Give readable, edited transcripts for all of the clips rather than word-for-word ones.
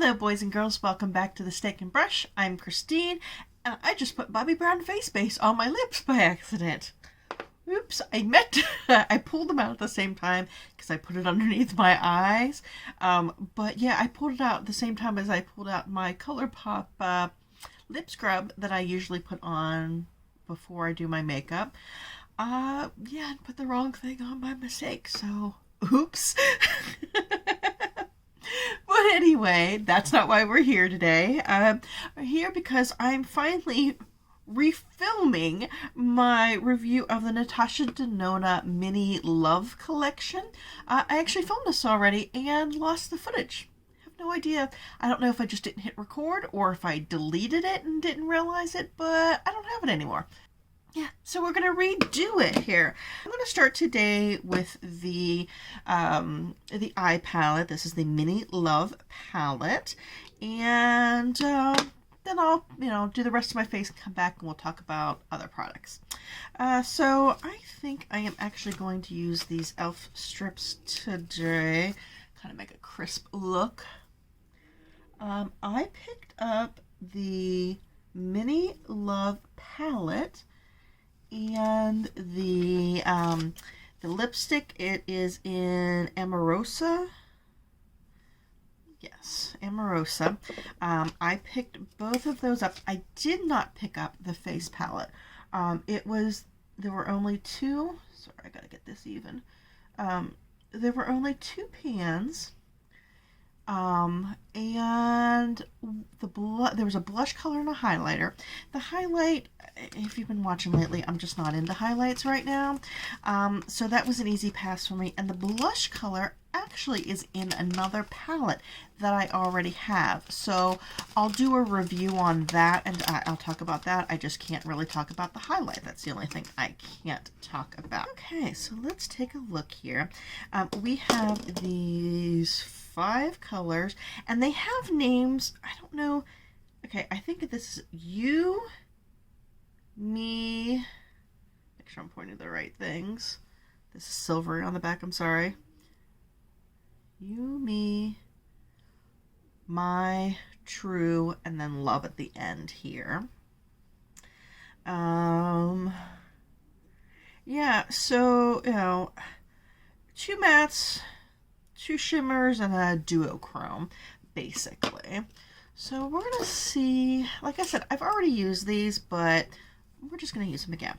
Hello boys and girls, welcome back to the Steak and Brush. I'm Christine, and I just put Bobbi Brown face base on my lips by accident. Oops, I pulled them out at the same time because I put it underneath my eyes. But yeah, I pulled it out at the same time as I pulled out my ColourPop lip scrub that I usually put on before I do my makeup. Yeah, I put the wrong thing on by mistake, so oops. But anyway, that's not why we're here today. We're here because I'm finally refilming my review of the Natasha Denona Mini Love Collection. I actually filmed this already and lost the footage. I have no idea. I don't know if I just didn't hit record or if I deleted it and didn't realize it, but I don't have it anymore. Yeah, so we're going to redo it here. I'm going to start today with the eye palette. This is the Mini Love palette. And then I'll, do the rest of my face and come back and we'll talk about other products. So I think I am actually going to use these e.l.f. strips today. Kind of make a crisp look. I picked up the Mini Love palette. And the lipstick, it is in Amarosa. Yes, Amarosa. I picked both of those up. I did not pick up the face palette. There were only two. Sorry, I gotta get this even. There were only two pans. And there was a blush color and a highlighter. The highlight, if you've been watching lately, I'm just not into highlights right now. So that was an easy pass for me. And the blush color actually is in another palette that I already have. So I'll do a review on that and I'll talk about that. I just can't really talk about the highlight. That's the only thing I can't talk about. Okay, so let's take a look here. We have these 5 colors and they have names. I don't know. Okay, I think this is you, me. Make sure I'm pointing to the right things. This is silvery on the back, I'm sorry. You, me, my, true, and then love at the end here. Yeah, so, 2 mattes, 2 shimmers, and a duochrome, basically. So we're going to see, like I said, I've already used these, but we're just going to use them again.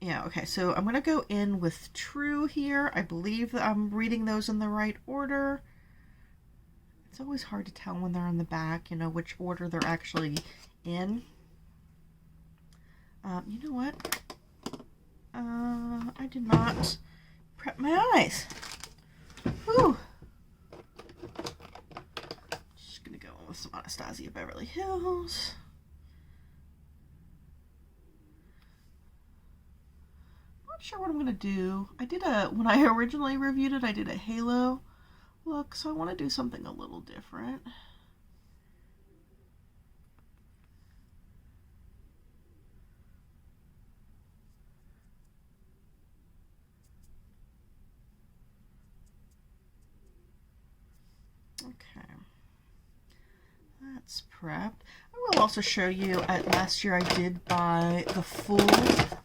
Yeah, okay, so I'm going to go in with True here. I believe that I'm reading those in the right order. It's always hard to tell when they're in the back, which order they're actually in. You know what? I did not prep my eyes. Whew. Just going to go in with some Anastasia Beverly Hills. Not sure what I'm going to do. When I originally reviewed it, I did a halo look, so I want to do something a little different. Okay. That's prepped. I will also show you, last year I did buy the full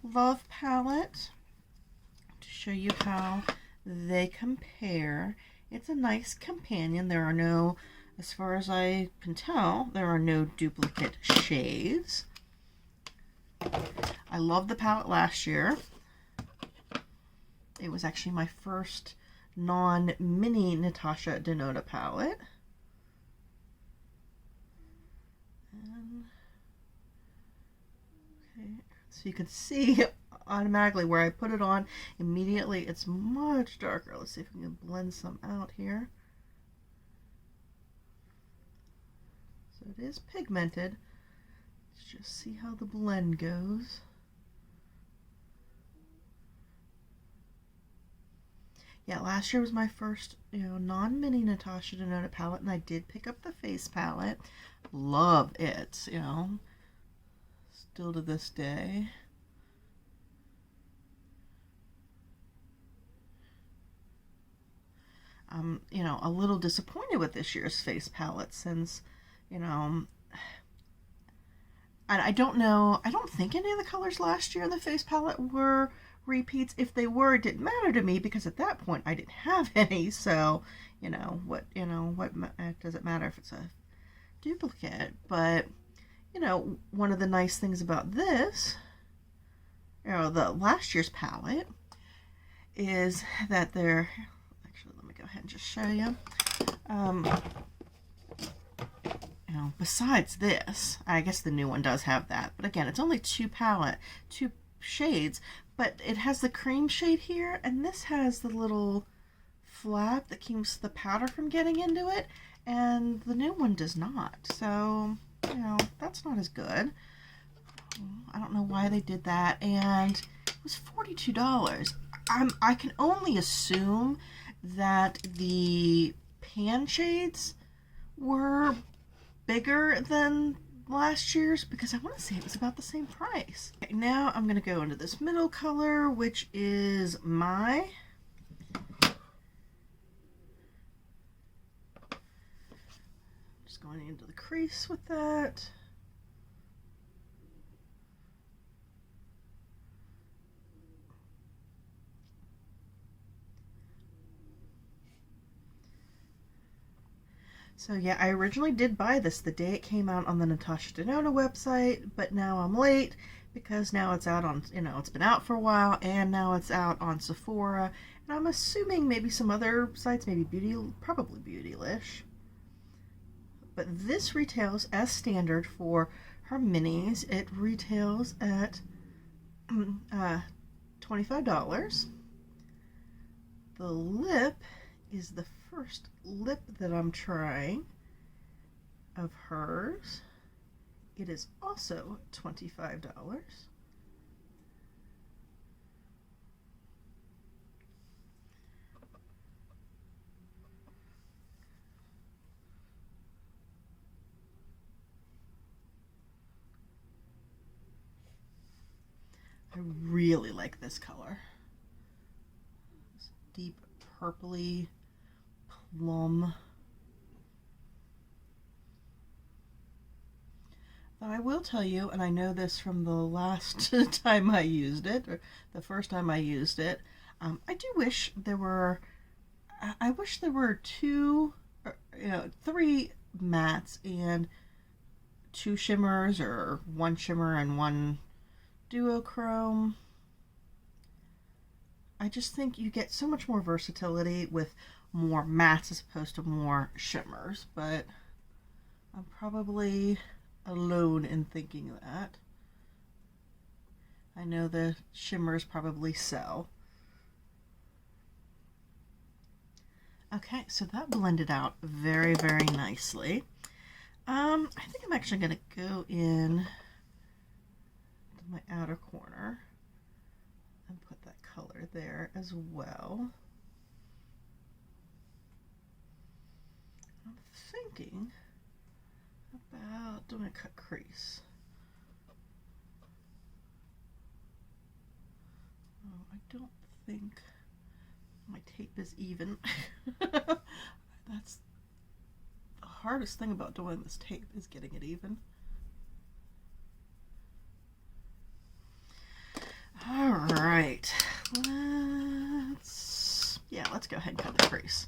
Love palette to show you how they compare. It's a nice companion. There are no, as far as I can tell, there are no duplicate shades. I loved the palette last year. It was actually my first non-mini Natasha Denona palette. Okay, so you can see automatically where I put it on immediately it's much darker. Let's see if we can blend some out here. So it is pigmented. Let's just see how the blend goes. Yeah, last year was my first, non-mini Natasha Denona palette, and I did pick up the face palette. Love it, still to this day. I'm, you know, a little disappointed with this year's face palette since, you know, and I don't know, I don't think any of the colors last year in the face palette were repeats. If they were, it didn't matter to me because at that point I didn't have any. So, you know, what does it matter if it's a duplicate? But, you know, one of the nice things about this, you know, the last year's palette, is that they're, actually, let me go ahead and just show you. You know, besides this, I guess the new one does have that, but again, it's only two shades, but it has the cream shade here, and this has the little flap that keeps the powder from getting into it, and the new one does not. So, you know, that's not as good. I don't know why they did that, and it was $42. I can only assume that the pan shades were bigger than last year's because I want to say it was about the same price. Okay, now I'm going to go into this middle color, which is just going into the crease with that. So yeah, I originally did buy this the day it came out on the Natasha Denona website, but now I'm late because now it's out on, you know, it's been out for a while, and now it's out on Sephora, and I'm assuming maybe some other sites, maybe probably Beautylish. But this retails as standard for her minis. It retails at $25. The lip is the first lip that I'm trying of hers. It is also $25. I really like this color. This deep purpley plum. Though I will tell you, and I know this from the last time I used it, or the first time I used it, I do wish there were, I wish there were three mattes and two shimmers, or one shimmer and one duochrome. I just think you get so much more versatility with more mattes as opposed to more shimmers, but I'm probably alone in thinking that. I know the shimmers probably sell. Okay, so that blended out very, very nicely. I think I'm actually going to go in to my outer corner and put that color there as well. I'm thinking about doing a cut crease. Oh, I don't think my tape is even. That's the hardest thing about doing this tape, is getting it even. All right, let's go ahead and cut the crease.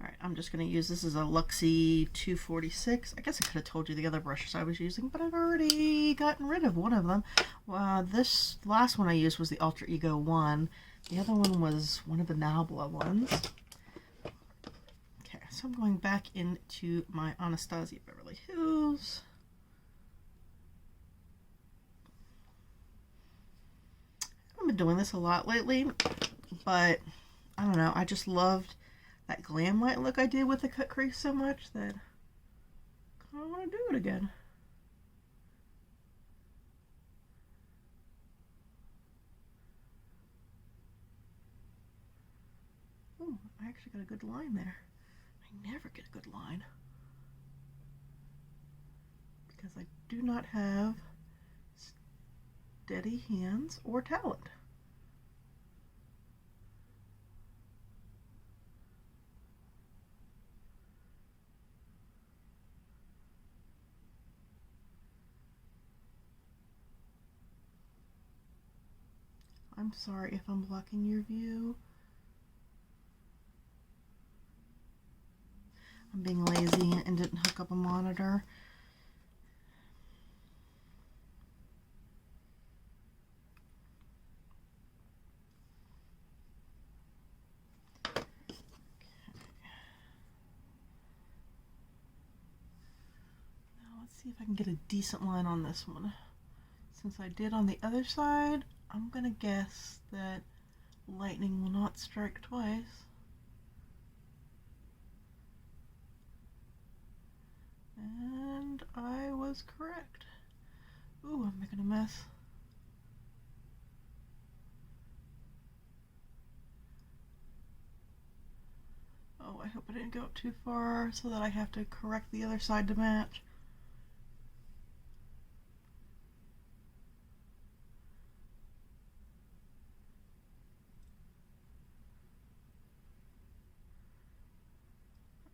All right, I'm just going to use, this is a Luxie 246. I guess I could have told you the other brushes I was using, but I've already gotten rid of one of them. This last one I used was the Ultra Ego 1. The other one was one of the Nabla ones. Okay, so I'm going back into my Anastasia Beverly Hills. I've been doing this a lot lately, but I don't know, I just loved that glam light look I did with the cut crease so much that I kind of want to do it again. Oh, I actually got a good line there. I never get a good line because I do not have steady hands or talent. I'm sorry if I'm blocking your view. I'm being lazy and didn't hook up a monitor. See if I can get a decent line on this one. Since I did on the other side, I'm gonna guess that lightning will not strike twice. And I was correct. Ooh, I'm making a mess. Oh, I hope I didn't go up too far so that I have to correct the other side to match.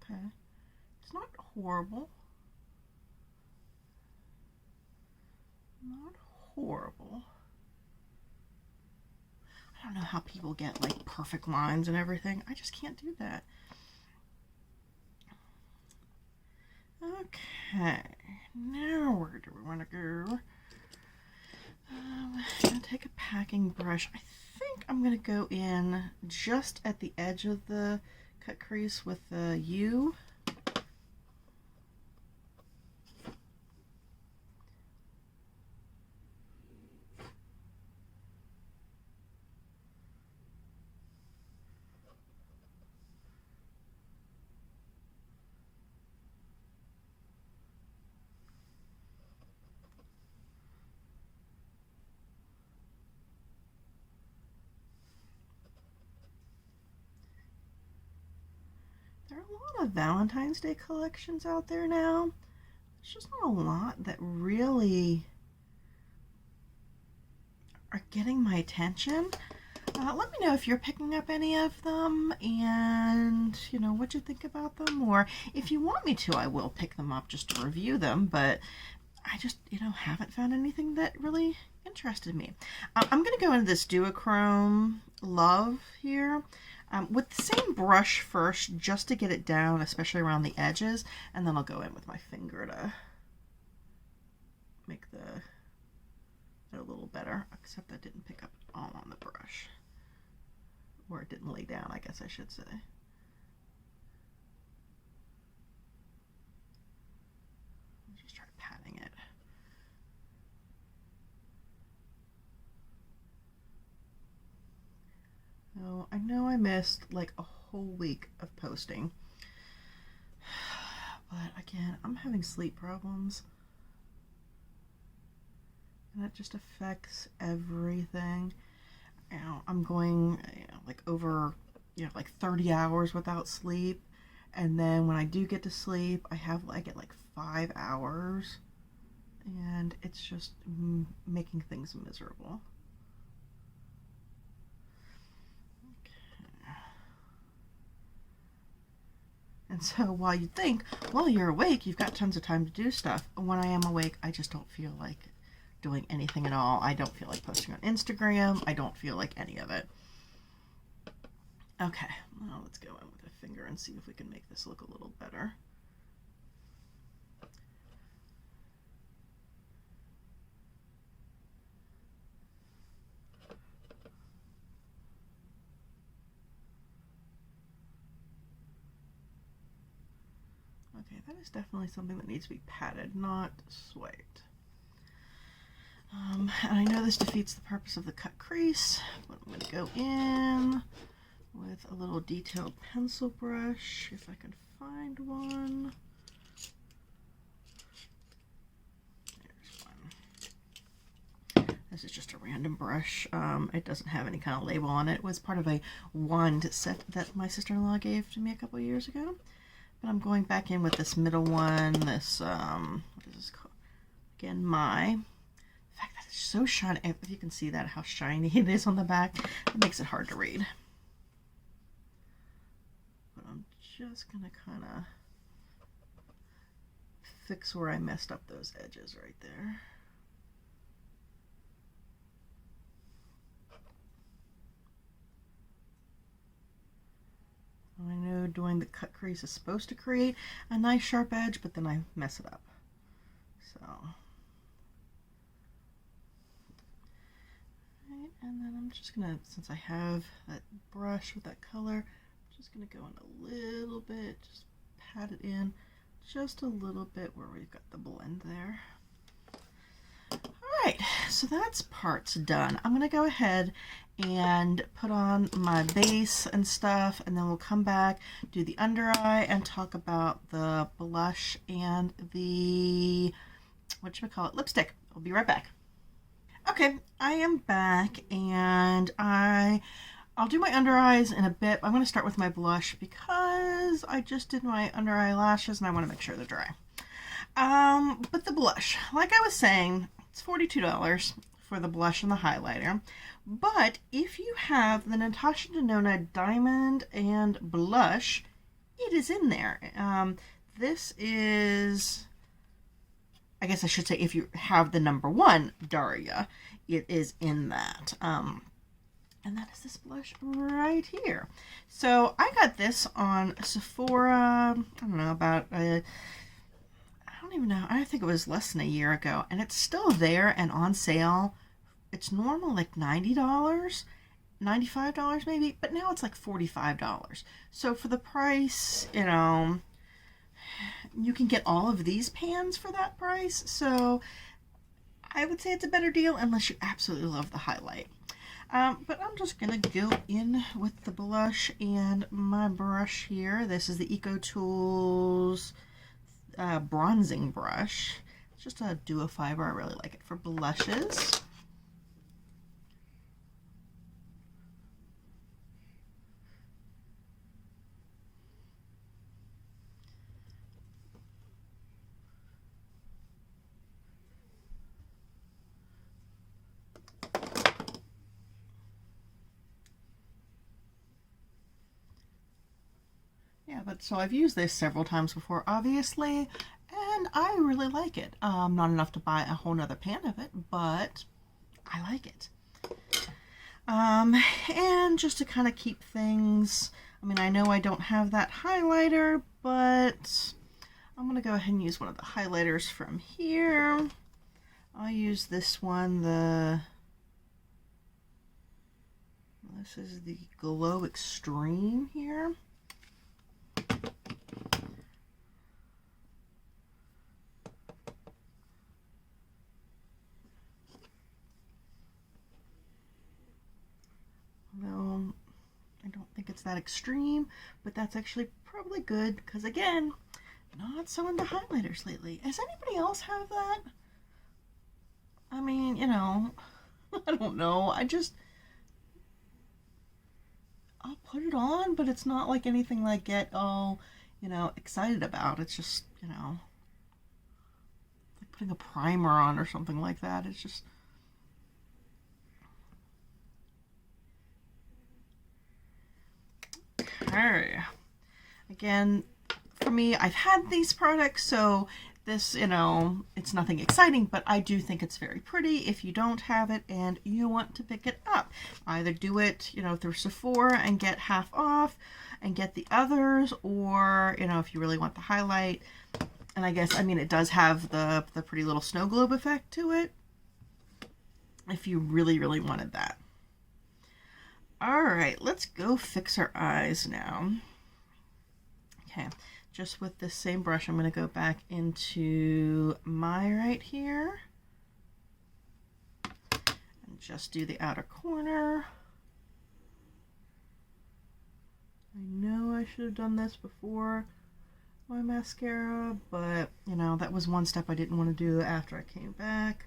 Okay, it's not horrible. Not horrible. I don't know how people get like perfect lines and everything. I just can't do that. Okay, now where do we want to go? I'm gonna take a packing brush. I think I'm gonna go in just at the edge of the cut crease with the U. There are a lot of Valentine's Day collections out there now. There's just not a lot that really are getting my attention. Let me know if you're picking up any of them and, you know, what you think about them. Or if you want me to, I will pick them up just to review them. But I just, you know, haven't found anything that really interested me. I'm going to go into this Duochrome Love here. With the same brush first, just to get it down, especially around the edges, and then I'll go in with my finger to make it a little better, except that didn't pick up all on the brush. Or it didn't lay down, I guess I should say. Just try patting it. Oh, I know I missed like a whole week of posting. But again, I'm having sleep problems. And that just affects everything. You know, I'm going like over, like 30 hours without sleep. And then when I do get to sleep, I get like 5 hours. And it's just making things miserable. And so while you think, well, you're awake, you've got tons of time to do stuff. When I am awake, I just don't feel like doing anything at all. I don't feel like posting on Instagram. I don't feel like any of it. Okay, well, let's go in with a finger and see if we can make this look a little better. Okay, that is definitely something that needs to be patted, not swiped. And I know this defeats the purpose of the cut crease, but I'm going to go in with a little detailed pencil brush, if I can find one. There's one. This is just a random brush. It doesn't have any kind of label on it. It was part of a wand set that my sister-in-law gave to me a couple of years ago. But I'm going back in with this middle one, this, what is this called? Again, in fact, that is so shiny. If you can see that, how shiny it is on the back, it makes it hard to read. But I'm just going to kind of fix where I messed up those edges right there. of doing the cut crease is supposed to create a nice sharp edge, but then I mess it up. So, right, and then I'm just gonna, since I have that brush with that color, I'm just gonna go in a little bit, just pat it in just a little bit where we've got the blend there. Alright, so that's parts done. I'm going to go ahead and put on my base and stuff, and then we'll come back, do the under eye, and talk about the blush and the, lipstick. I'll be right back. Okay, I am back, and I'll do my under eyes in a bit. I'm going to start with my blush because I just did my under eye lashes, and I want to make sure they're dry. But the blush, like I was saying, it's $42 for the blush and the highlighter. But if you have the Natasha Denona Diamond and Blush, it is in there. This is, I guess I should say, if you have the #1 Daryia, it is in that. And that is this blush right here. So I got this on Sephora, I don't know, about I don't even know, I think it was less than a year ago, and it's still there and on sale. It's normal like $90, $95 maybe, but now it's like $45. So for the price, you know, you can get all of these pans for that price. So I would say it's a better deal unless you absolutely love the highlight. But I'm just going to go in with the blush and my brush here. This is the EcoTools bronzing brush. It's just a duo fiber. I really like it for blushes. Yeah, but so I've used this several times before, obviously, and I really like it. Not enough to buy a whole nother pan of it, but I like it. And just to kind of keep things, I mean, I know I don't have that highlighter, but I'm going to go ahead and use one of the highlighters from here. I'll use this one, this is the Glow Extreme here. Well, I don't think it's that extreme, but that's actually probably good because, again, not so into highlighters lately. Does anybody else have that? I mean, you know, I don't know. I'll put it on, but it's not like anything like get all, you know, excited about. It's just, you know, like putting a primer on or something like that. It's just... Okay. Again, for me, I've had these products, so this, you know, it's nothing exciting, but I do think it's very pretty if you don't have it and you want to pick it up. Either do it, you know, through Sephora and get half off and get the others, or, you know, if you really want the highlight. And I guess, I mean, it does have the pretty little snow globe effect to it if you really, really wanted that. All right, let's go fix our eyes now. Okay, just with this same brush, I'm going to go back into my right here and just do the outer corner. I know I should have done this before my mascara, but, you know, that was one step I didn't want to do after I came back.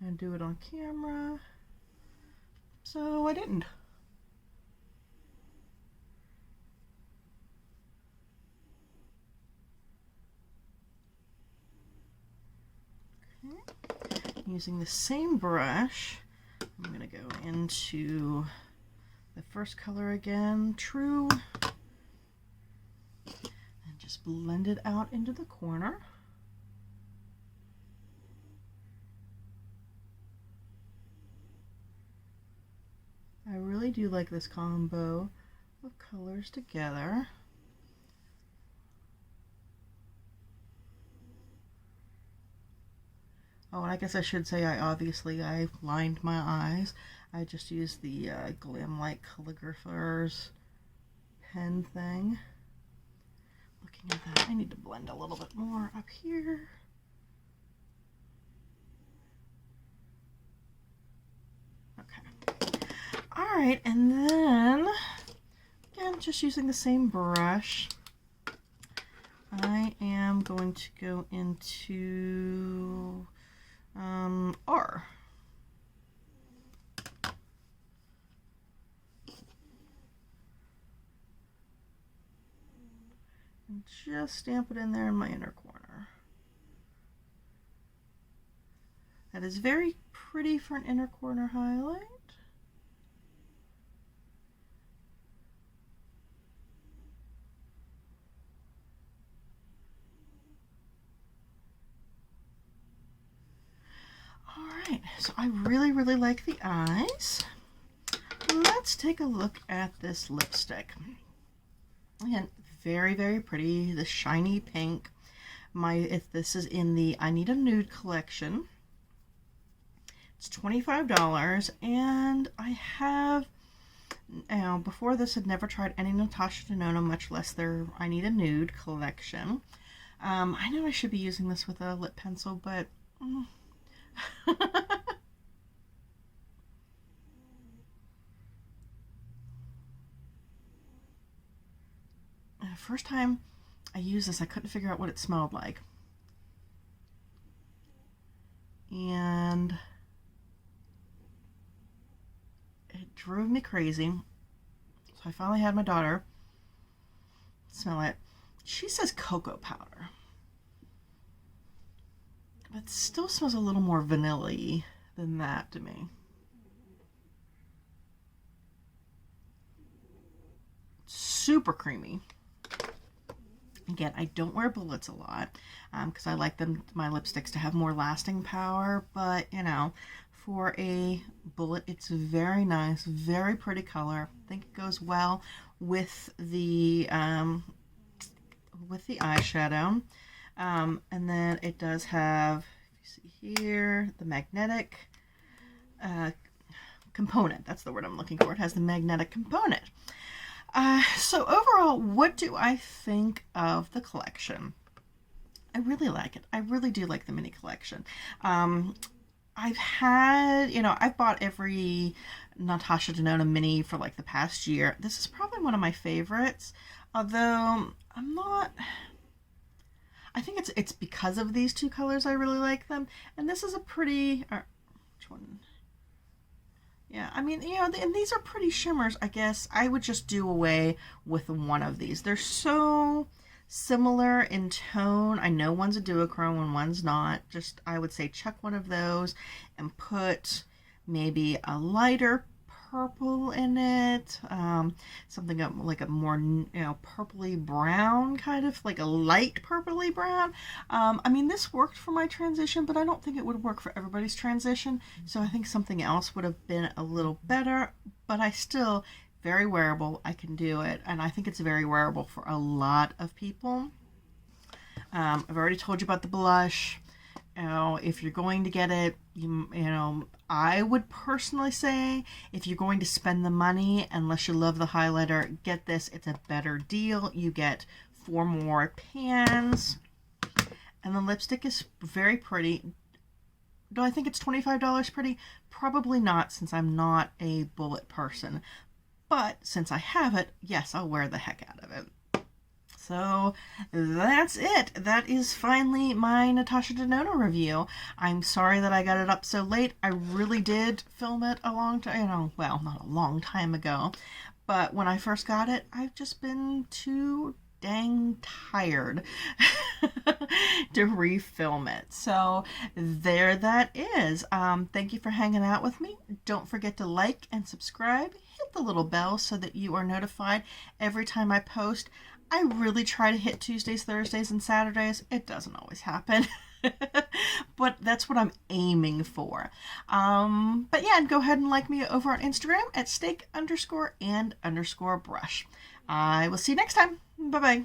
And do it on camera, so I didn't. Okay. Using the same brush, I'm going to go into the first color again, True, and just blend it out into the corner. I really really do like this combo of colors together. Oh, and I guess I should say I lined my eyes. I just used the Glam Light Calligrapher's pen thing. Looking at that, I need to blend a little bit more up here. Okay. Alright, and then, again, just using the same brush, I am going to go into R. And just stamp it in there in my inner corner. That is very pretty for an inner corner highlight. Alright, so I really, really like the eyes. Let's take a look at this lipstick. Again, very, very pretty. The shiny pink. This is in the I Need a Nude collection. It's $25, and I have, before this, had never tried any Natasha Denona, much less their I Need a Nude collection. I know I should be using this with a lip pencil, but first time I used this, I couldn't figure out what it smelled like. And it drove me crazy. So I finally had my daughter smell it. She says cocoa powder. But it still smells a little more vanilla-y than that to me. Super creamy. Again, I don't wear bullets a lot because I like my lipsticks to have more lasting power, but you know, for a bullet, it's very nice, very pretty color. I think it goes well with the eyeshadow. And then it does have, if you see here, the magnetic component. That's the word I'm looking for. It has the magnetic component. So overall, what do I think of the collection? I really like it. I really do like the mini collection. I've had, I've bought every Natasha Denona mini for like the past year. This is probably one of my favorites, although I think it's because of these two colors I really like them. And this is a pretty, which one? Yeah, I mean, and these are pretty shimmers. I guess I would just do away with one of these. They're so similar in tone. I know one's a duochrome and one's not. Just, I would say chuck one of those and put maybe a lighter purple in it. Something like a more, purpley brown, kind of like a light purpley brown. I mean, this worked for my transition, but I don't think it would work for everybody's transition. So I think something else would have been a little better, but I still, very wearable. I can do it. And I think it's very wearable for a lot of people. I've already told you about the blush. If you're going to get it, I would personally say if you're going to spend the money, unless you love the highlighter, get this. It's a better deal. You get 4 more pans. And the lipstick is very pretty. Do I think it's $25 pretty? Probably not, since I'm not a bullet person. But since I have it, yes, I'll wear the heck out of it. So that's it. That is finally my Natasha Denona review. I'm sorry that I got it up so late. I really did film it a long time, well, not a long time ago, but when I first got it, I've just been too dang tired to refilm it. So there that is. Thank you for hanging out with me. Don't forget to like and subscribe. Hit the little bell so that you are notified every time I post. I really try to hit Tuesdays, Thursdays, and Saturdays. It doesn't always happen. but that's what I'm aiming for. But yeah, and go ahead and like me over on Instagram at steak_and_brush. I will see you next time. Bye bye.